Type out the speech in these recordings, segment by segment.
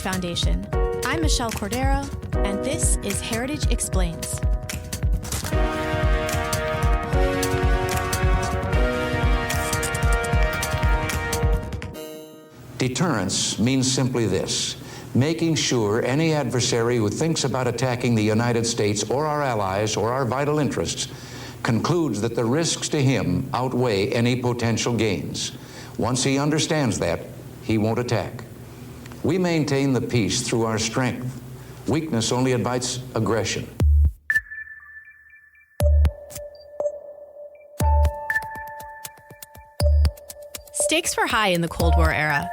Foundation. I'm Michelle Cordero, and this is Heritage Explains. Deterrence means simply this: making sure any adversary who thinks about attacking the United States or our allies or our vital interests concludes that the risks to him outweigh any potential gains. Once he understands that, he won't attack. We maintain the peace through our strength. Weakness only invites aggression. Stakes were high in the Cold War era,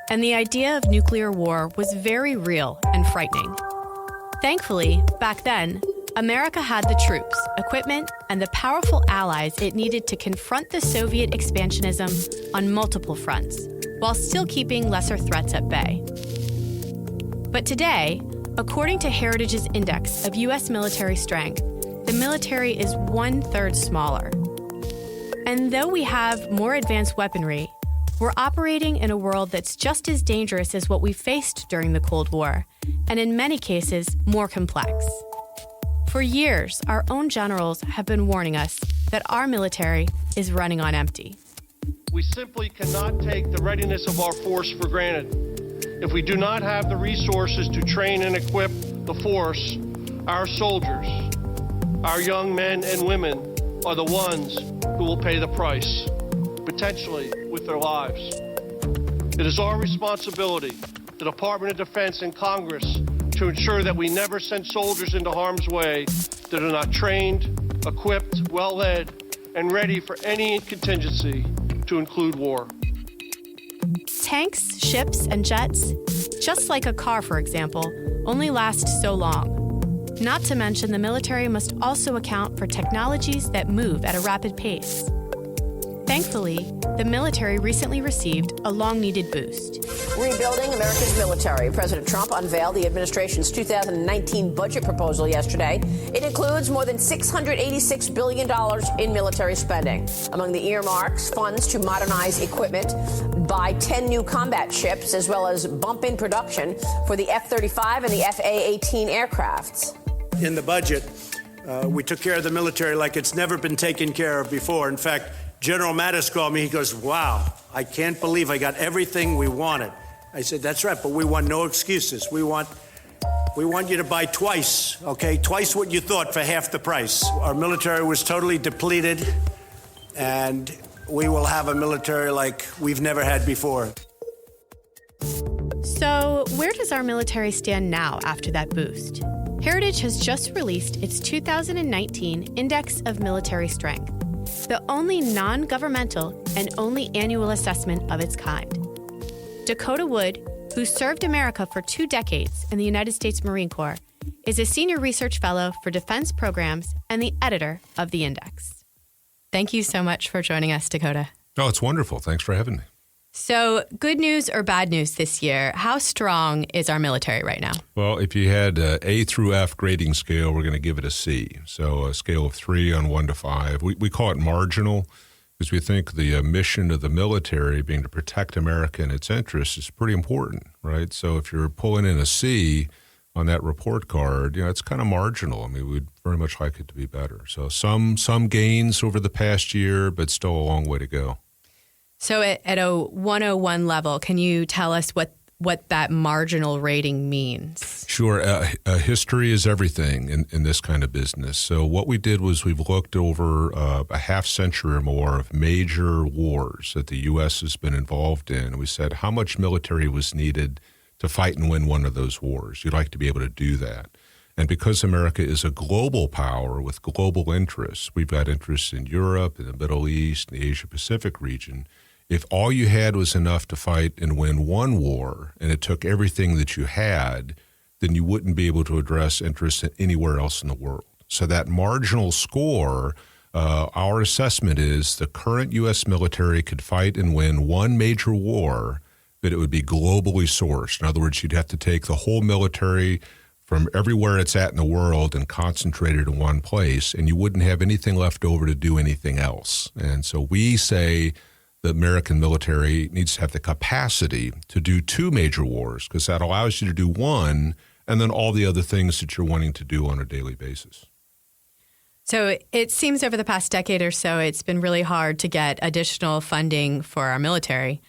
and the idea of nuclear war was very real and frightening. Thankfully, back then, America had the troops, equipment, and the powerful allies it needed to confront the Soviet expansionism on multiple fronts, while still keeping lesser threats at bay. But today, according to Heritage's Index of U.S. military strength, the military is 1/3 smaller. And though we have more advanced weaponry, we're operating in a world that's just as dangerous as what we faced during the Cold War, and in many cases, more complex. For years, our own generals have been warning us that our military is running on empty. We simply cannot take the readiness of our force for granted. If we do not have the resources to train and equip the force, our soldiers, our young men and women are the ones who will pay the price, potentially with their lives. It is our responsibility, the Department of Defense and Congress, to ensure that we never send soldiers into harm's way that are not trained, equipped, well-led, and ready for any contingency, to include war. Tanks, ships, and jets, just like a car, for example, only last so long. Not to mention the military must also account for technologies that move at a rapid pace. Thankfully, the military recently received a long-needed boost. Rebuilding America's military. President Trump unveiled the administration's 2019 budget proposal yesterday. It includes more than $686 billion in military spending. Among the earmarks, funds to modernize equipment, buy 10 new combat ships, as well as bump in production for the F-35 and the F/A-18 aircrafts. In the budget, we took care of the military like it's never been taken care of before. In fact, General Mattis called me. He goes, "Wow, I can't believe I got everything we wanted." I said, "That's right, but we want no excuses. We want you to buy twice, okay? Twice what you thought for half the price." Our military was totally depleted, and we will have a military like we've never had before. So, where does our military stand now after that boost? Heritage has just released its 2019 Index of Military Strength, the only non-governmental and only annual assessment of its kind. Dakota Wood, who served America for 2 decades in the United States Marine Corps, is a senior research fellow for defense programs and the editor of the Index. Thank you so much for joining us, Dakota. Oh, it's wonderful. Thanks for having me. So, good news or bad news this year? How strong is our military right now? Well, if you had an A through F grading scale, we're going to give it a C. So a scale of 3 on 1 to 5. We call it marginal because we think the mission of the military, being to protect America and its interests, is pretty important, right? So if you're pulling in a C on that report card, it's kind of marginal. I mean, we'd very much like it to be better. So some gains over the past year, but still a long way to go. So at a 101 level, can you tell us what that marginal rating means? Sure. History is everything in this kind of business. So what we did was we've looked over a half century or more of major wars that the U.S. has been involved in. And we said how much military was needed to fight and win one of those wars. You'd like to be able to do that. And because America is a global power with global interests, we've got interests in Europe, in the Middle East, in the Asia-Pacific region. If all you had was enough to fight and win one war, and it took everything that you had, then you wouldn't be able to address interests anywhere else in the world. So that marginal score, our assessment is the current U.S. military could fight and win one major war, but it would be globally sourced. In other words, you'd have to take the whole military from everywhere it's at in the world and concentrate it in one place, and you wouldn't have anything left over to do anything else. And so we say the American military needs to have the capacity to do 2 major wars, because that allows you to do one and then all the other things that you're wanting to do on a daily basis. So it seems over the past decade or so, it's been really hard to get additional funding for our military.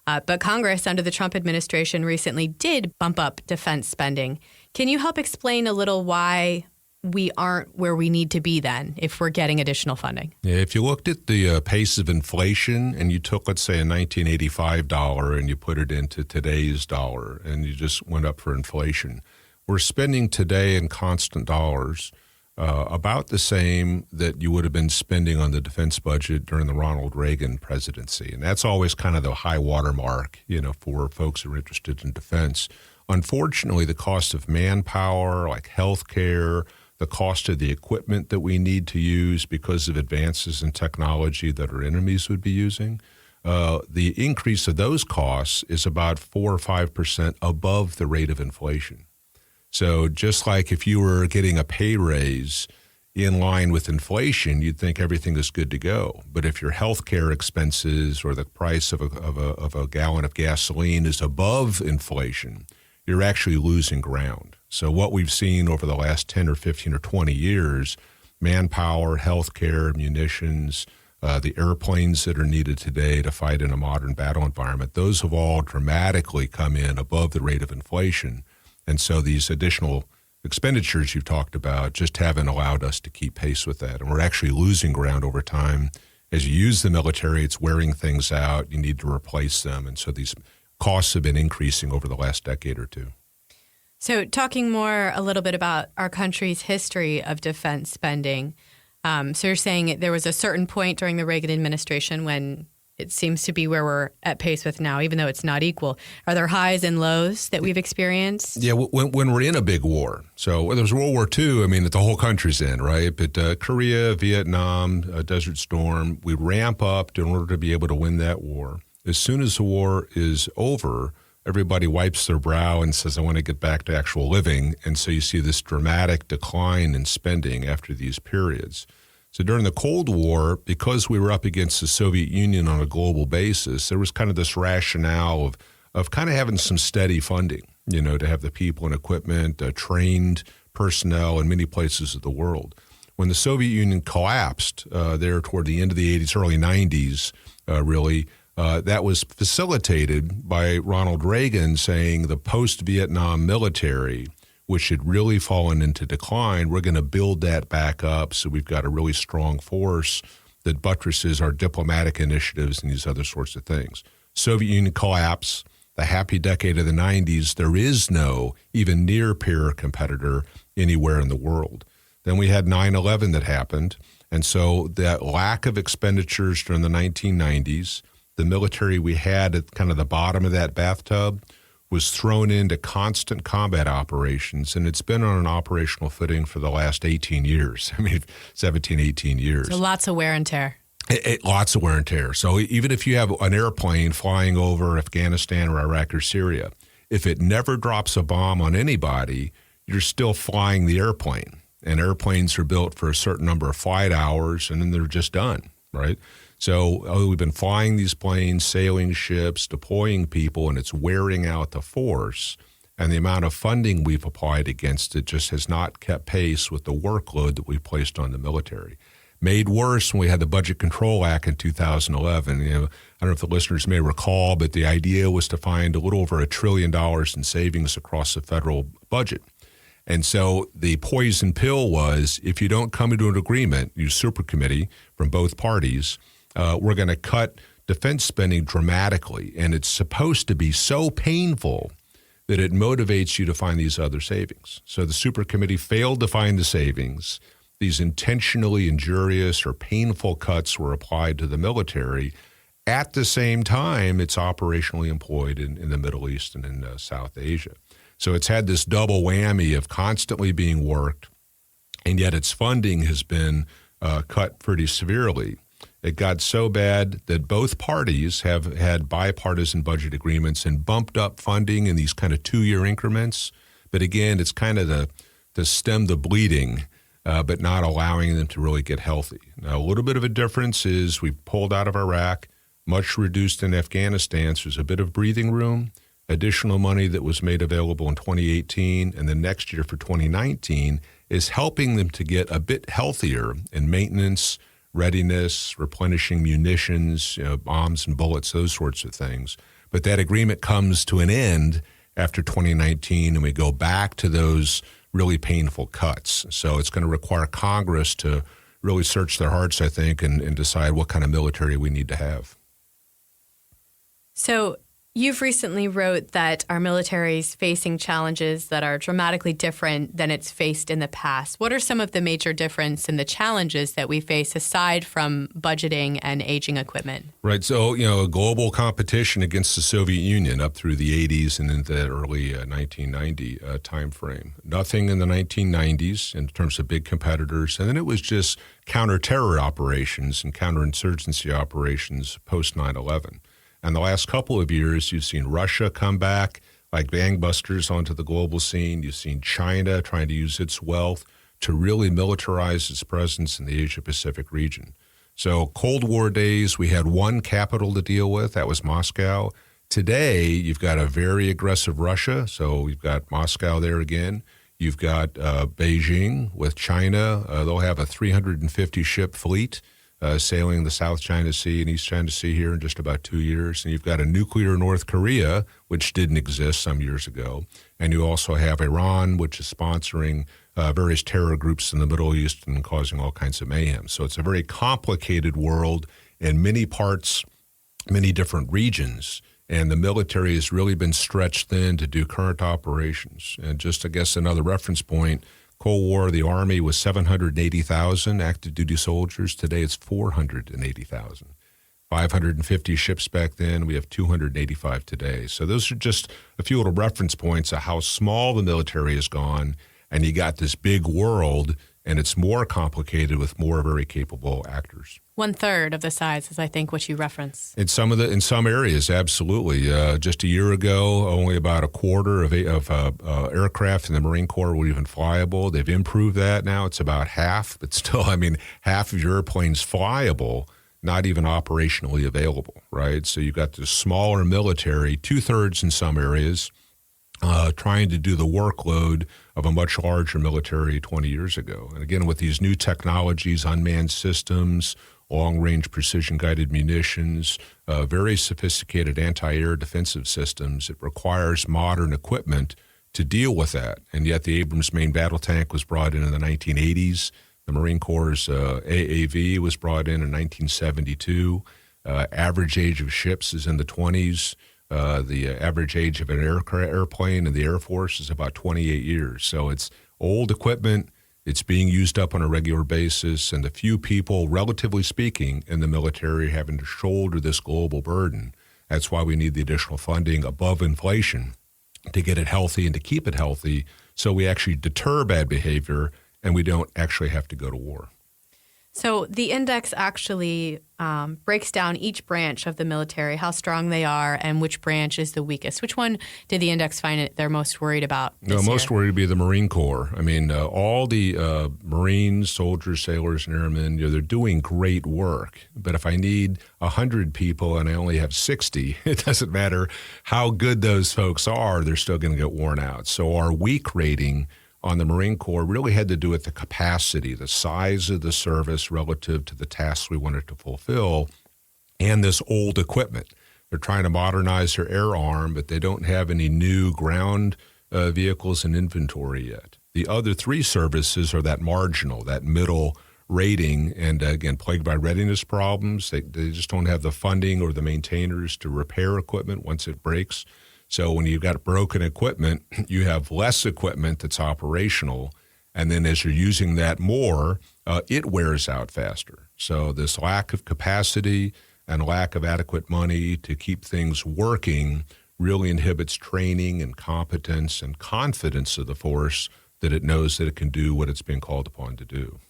But Congress under the Trump administration recently did bump up defense spending. Can you help explain a little why we aren't where we need to be then if we're getting additional funding? Yeah, if you looked at the pace of inflation and you took, let's say, a 1985 dollar and you put it into today's dollar and you just went up for inflation, we're spending today in constant dollars about the same that you would have been spending on the defense budget during the Ronald Reagan presidency. And that's always kind of the high watermark, for folks who are interested in defense. Unfortunately, the cost of manpower, like health care, the cost of the equipment that we need to use because of advances in technology that our enemies would be using, the increase of those costs is about 4 or 5% above the rate of inflation. So just like if you were getting a pay raise in line with inflation, you'd think everything is good to go. But if your health care expenses or the price of a gallon of gasoline is above inflation, you're actually losing ground. So what we've seen over the last 10 or 15 or 20 years, manpower, health care, munitions, the airplanes that are needed today to fight in a modern battle environment, those have all dramatically come in above the rate of inflation. And so these additional expenditures you've talked about just haven't allowed us to keep pace with that. And we're actually losing ground over time. As you use the military, it's wearing things out. You need to replace them. And so these costs have been increasing over the last decade or two. So talking more a little bit about our country's history of defense spending. So you're saying there was a certain point during the Reagan administration when it seems to be where we're at pace with now, even though it's not equal. Are there highs and lows that we've experienced? Yeah, when we're in a big war. So when there's World War II, that the whole country's in, right? But Korea, Vietnam, Desert Storm, we ramp up in order to be able to win that war. As soon as the war is over, everybody wipes their brow and says, I want to get back to actual living. And so you see this dramatic decline in spending after these periods. So during the Cold War, because we were up against the Soviet Union on a global basis, there was kind of this rationale of kind of having some steady funding, to have the people and equipment, trained personnel in many places of the world. When the Soviet Union collapsed there toward the end of the 80s, early 90s, that was facilitated by Ronald Reagan saying the post-Vietnam military, which had really fallen into decline, we're going to build that back up so we've got a really strong force that buttresses our diplomatic initiatives and these other sorts of things. Soviet Union collapse, the happy decade of the 90s, there is no even near-peer competitor anywhere in the world. Then we had 9/11 that happened, and so that lack of expenditures during the 1990s, the military we had at kind of the bottom of that bathtub was thrown into constant combat operations, and it's been on an operational footing for the last 18 years. 17, 18 years. So lots of wear and tear. Lots of wear and tear. So even if you have an airplane flying over Afghanistan or Iraq or Syria, if it never drops a bomb on anybody, you're still flying the airplane. And airplanes are built for a certain number of flight hours, and then they're just done, right? So we've been flying these planes, sailing ships, deploying people, and it's wearing out the force. And the amount of funding we've applied against it just has not kept pace with the workload that we placed on the military. Made worse when we had the Budget Control Act in 2011. I don't know if the listeners may recall, but the idea was to find a little over $1 trillion in savings across the federal budget. And so the poison pill was, if you don't come into an agreement, you super committee from both parties, we're going to cut defense spending dramatically. And it's supposed to be so painful that it motivates you to find these other savings. So the super committee failed to find the savings. These intentionally injurious or painful cuts were applied to the military. At the same time, it's operationally employed in the Middle East and in South Asia. So it's had this double whammy of constantly being worked, and yet its funding has been cut pretty severely. It got so bad that both parties have had bipartisan budget agreements and bumped up funding in these kind of 2-year increments. But again, it's kind of to stem the bleeding, but not allowing them to really get healthy. Now, a little bit of a difference is we pulled out of Iraq. much reduced in Afghanistan. So there's a bit of breathing room, additional money that was made available in 2018, and then next year for 2019 is helping them to get a bit healthier in maintenance, readiness, replenishing munitions, bombs and bullets, those sorts of things. But that agreement comes to an end after 2019, and we go back to those really painful cuts. So it's going to require Congress to really search their hearts, I think, and decide what kind of military we need to have. So you've recently wrote that our military is facing challenges that are dramatically different than it's faced in the past. What are some of the major differences in the challenges that we face aside from budgeting and aging equipment? Right. So, a global competition against the Soviet Union up through the 80s and into the early 1990 timeframe. Nothing in the 1990s in terms of big competitors. And then it was just counter-terror operations and counterinsurgency operations post 9/11. And the last couple of years, you've seen Russia come back like gangbusters onto the global scene. You've seen China trying to use its wealth to really militarize its presence in the Asia-Pacific region. So Cold War days, we had one capital to deal with. That was Moscow. Today, you've got a very aggressive Russia. So you've got Moscow there again. You've got Beijing with China. They'll have a 350-ship fleet sailing the South China Sea and East China Sea here in just about 2 years. And you've got a nuclear North Korea, which didn't exist some years ago. And you also have Iran, which is sponsoring various terror groups in the Middle East and causing all kinds of mayhem. So it's a very complicated world in many parts, many different regions. And the military has really been stretched thin to do current operations. And just, I guess, another reference point, Cold War, the Army was 780,000 active duty soldiers. Today it's 480,000. 550 ships back then. We have 285 today. So those are just a few little reference points of how small the military has gone. And you got this big world, and it's more complicated with more very capable actors. 1/3 of the size is, I think, what you reference. In some areas, absolutely. Just a year ago, only about a quarter of aircraft in the Marine Corps were even flyable. They've improved that now. It's about half, but still, half of your airplanes flyable, not even operationally available, right? So you've got the smaller military, 2/3 in some areas, trying to do the workload of a much larger military 20 years ago. And again, with these new technologies, unmanned systems, long-range precision-guided munitions, very sophisticated anti-air defensive systems, it requires modern equipment to deal with that. And yet the Abrams main battle tank was brought in the 1980s. The Marine Corps' AAV was brought in 1972. Average age of ships is in the 20s. The average age of an airplane in the Air Force is about 28 years. So it's old equipment. It's being used up on a regular basis, and the few people, relatively speaking, in the military having to shoulder this global burden. That's why we need the additional funding above inflation to get it healthy and to keep it healthy so we actually deter bad behavior and we don't actually have to go to war. So the index actually breaks down each branch of the military, how strong they are, and which branch is the weakest. Which one did the index find they're most worried about this year? Most worried would be the Marine Corps. All the Marines, soldiers, sailors, and airmen, they're doing great work. But if I need 100 people and I only have 60, it doesn't matter how good those folks are, they're still going to get worn out. So our weak rating on the Marine Corps really had to do with the capacity, the size of the service relative to the tasks we wanted to fulfill, and this old equipment. They're trying to modernize their air arm, but they don't have any new ground vehicles in inventory yet. The other three services are that marginal, that middle rating, and again, plagued by readiness problems. They just don't have the funding or the maintainers to repair equipment once it breaks. So when you've got broken equipment, you have less equipment that's operational, and then as you're using that more, it wears out faster. So this lack of capacity and lack of adequate money to keep things working really inhibits training and competence and confidence of the force that it knows that it can do what it's being called upon to do.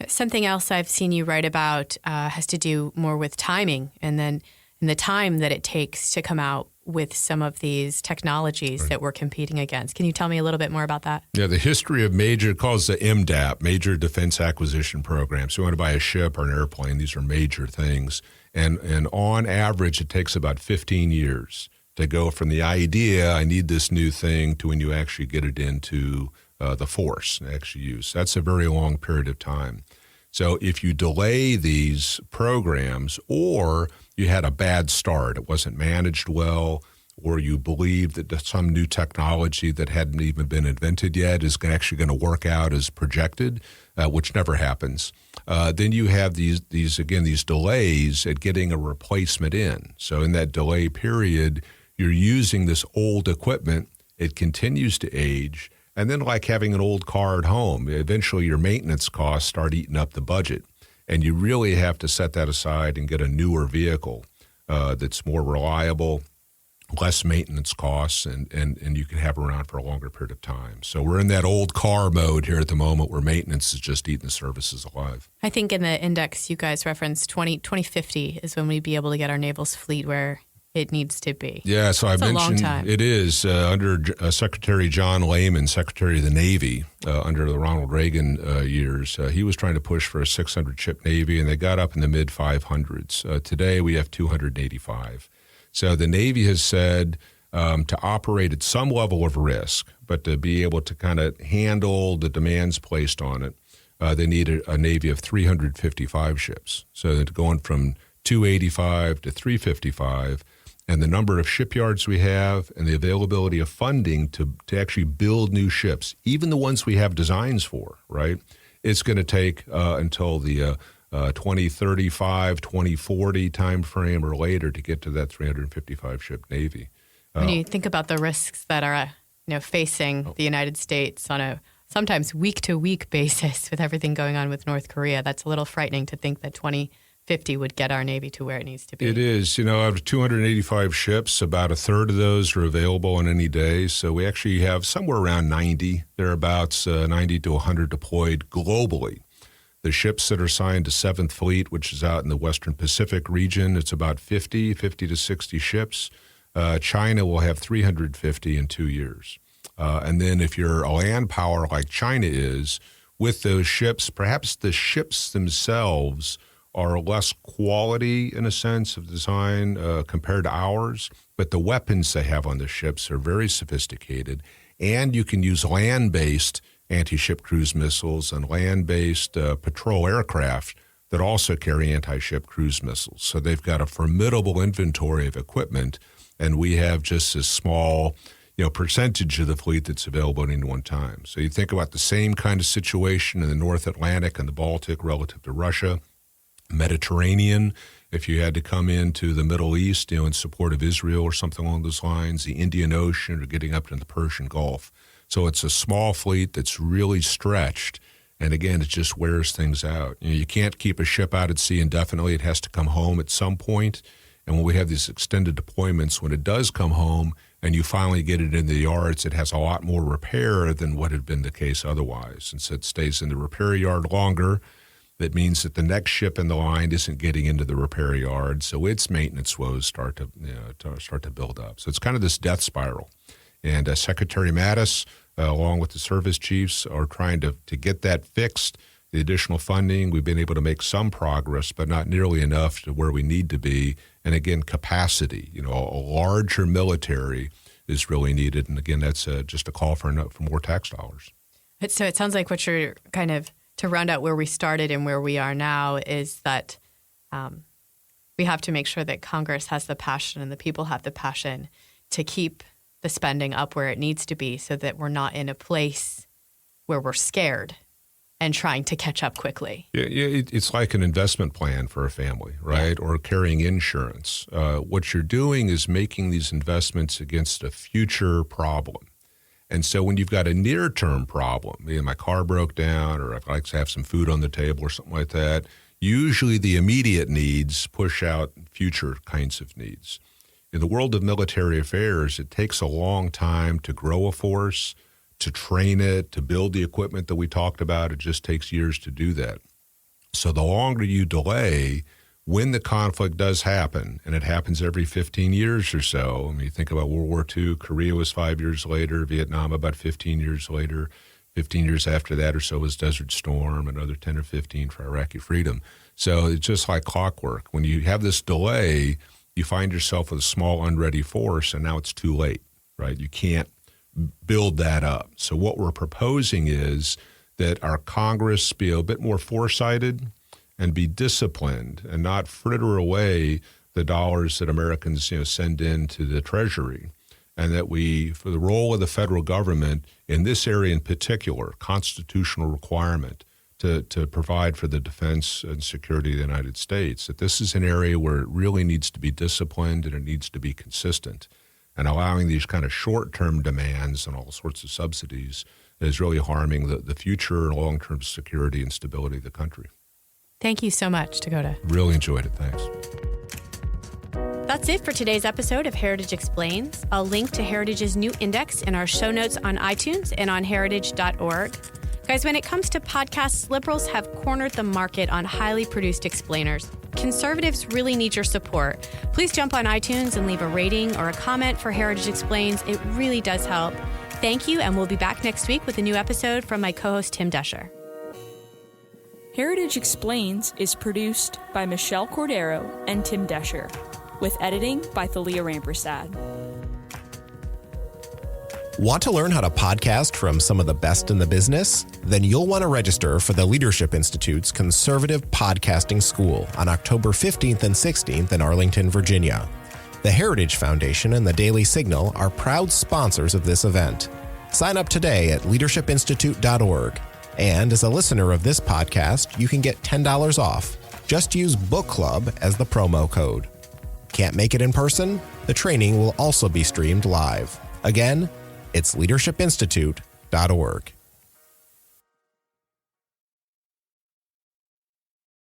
Something else I've seen you write about has to do more with timing and then in the time that it takes to come out with some of these technologies that we're competing against. Can you tell me a little bit more about that? Yeah, the history of calls the MDAP, Major Defense Acquisition Program. So you want to buy a ship or an airplane, these are major things. And on average, it takes about 15 years to go from the idea, I need this new thing, to when you actually get it into the force and actually use. That's a very long period of time. So if you delay these programs, or you had a bad start, it wasn't managed well, or you believe that some new technology that hadn't even been invented yet is actually going to work out as projected, which never happens, then you have these delays at getting a replacement in. So in that delay period, you're using this old equipment, it continues to age, and then like having an old car at home, eventually your maintenance costs start eating up the budget, and you really have to set that aside and get a newer vehicle that's more reliable, less maintenance costs, and you can have around for a longer period of time. So we're in that old car mode here at the moment where maintenance is just eating the services alive. I think in the index you guys referenced 2050 is when we'd be able to get our naval's fleet where it needs to be. Yeah, so I mentioned a long time. It is under Secretary John Lehman, Secretary of the Navy, under the Ronald Reagan years. He was trying to push for a 600-ship Navy, and they got up in the mid-500s. Today we have 285. So the Navy has said to operate at some level of risk, but to be able to kind of handle the demands placed on it, they need a Navy of 355 ships. So that going from 285 to 355, and the number of shipyards we have and the availability of funding to actually build new ships, even the ones we have designs for, right? It's going to take until the 2035, 2040 timeframe or later to get to that 355-ship Navy. When you think about the risks that are facing the United States on a sometimes week-to-week basis with everything going on with North Korea, that's a little frightening to think that 2050 would get our Navy to where it needs to be. It is. Out of 285 ships, about a third of those are available on any day. So we actually have somewhere around 90, thereabouts, 90 to 100 deployed globally. The ships that are assigned to 7th Fleet, which is out in the Western Pacific region, it's about 50 to 60 ships. China will have 350 in 2 years. And then if you're a land power like China is, with those ships, perhaps the ships themselves are less quality in a sense of design compared to ours, but the weapons they have on the ships are very sophisticated, and you can use land-based anti-ship cruise missiles and land-based patrol aircraft that also carry anti-ship cruise missiles. So they've got a formidable inventory of equipment, and we have just a small percentage of the fleet that's available at any one time. So you think about the same kind of situation in the North Atlantic and the Baltic relative to Russia, Mediterranean, if you had to come into the Middle East, in support of Israel or something along those lines, the Indian Ocean, or getting up to the Persian Gulf. So it's a small fleet that's really stretched, and again, it just wears things out. You can't keep a ship out at sea indefinitely. It has to come home at some point. And when we have these extended deployments, when it does come home and you finally get it in the yards, it has a lot more repair than what had been the case otherwise. And so it stays in the repair yard longer. That means that the next ship in the line isn't getting into the repair yard, so its maintenance woes start to build up. So it's kind of this death spiral. And Secretary Mattis, along with the service chiefs, are trying to get that fixed. The additional funding, we've been able to make some progress, but not nearly enough to where we need to be. And again, capacity, a larger military is really needed. And again, that's just a call for more tax dollars. So it sounds like what you're kind of, to round out where we started and where we are now, is that we have to make sure that Congress has the passion and the people have the passion to keep the spending up where it needs to be, so that we're not in a place where we're scared and trying to catch up quickly. Yeah, it's like an investment plan for a family, right? Yeah. Or carrying insurance. What you're doing is making these investments against a future problem. And so when you've got a near-term problem, my car broke down, or I'd like to have some food on the table or something like that, usually the immediate needs push out future kinds of needs. In the world of military affairs, it takes a long time to grow a force, to train it, to build the equipment that we talked about. It just takes years to do that. So the longer you delay, when the conflict does happen, and it happens every 15 years or so, you think about World War II, Korea was 5 years later, Vietnam about 15 years later, 15 years after that or so was Desert Storm, another 10 or 15 for Iraqi freedom. So it's just like clockwork. When you have this delay, you find yourself with a small unready force, and now it's too late, right? You can't build that up. So what we're proposing is that our Congress be a bit more foresighted and be disciplined and not fritter away the dollars that Americans send into the Treasury, and that we, for the role of the federal government in this area in particular, constitutional requirement to provide for the defense and security of the United States, that this is an area where it really needs to be disciplined and it needs to be consistent. And allowing these kind of short-term demands and all sorts of subsidies is really harming the future and long-term security and stability of the country. Thank you so much, Dakota. Really enjoyed it. Thanks. That's it for today's episode of Heritage Explains. I'll link to Heritage's new index in our show notes on iTunes and on heritage.org. Guys, when it comes to podcasts, liberals have cornered the market on highly produced explainers. Conservatives really need your support. Please jump on iTunes and leave a rating or a comment for Heritage Explains. It really does help. Thank you, and we'll be back next week with a new episode from my co-host, Tim Desher. Heritage Explains is produced by Michelle Cordero and Tim Desher, with editing by Thalia Rampersad. Want to learn how to podcast from some of the best in the business? Then you'll want to register for the Leadership Institute's Conservative Podcasting School on October 15th and 16th in Arlington, Virginia. The Heritage Foundation and the Daily Signal are proud sponsors of this event. Sign up today at leadershipinstitute.org. And as a listener of this podcast, you can get $10 off. Just use Book Club as the promo code. Can't make it in person? The training will also be streamed live. Again, it's leadershipinstitute.org.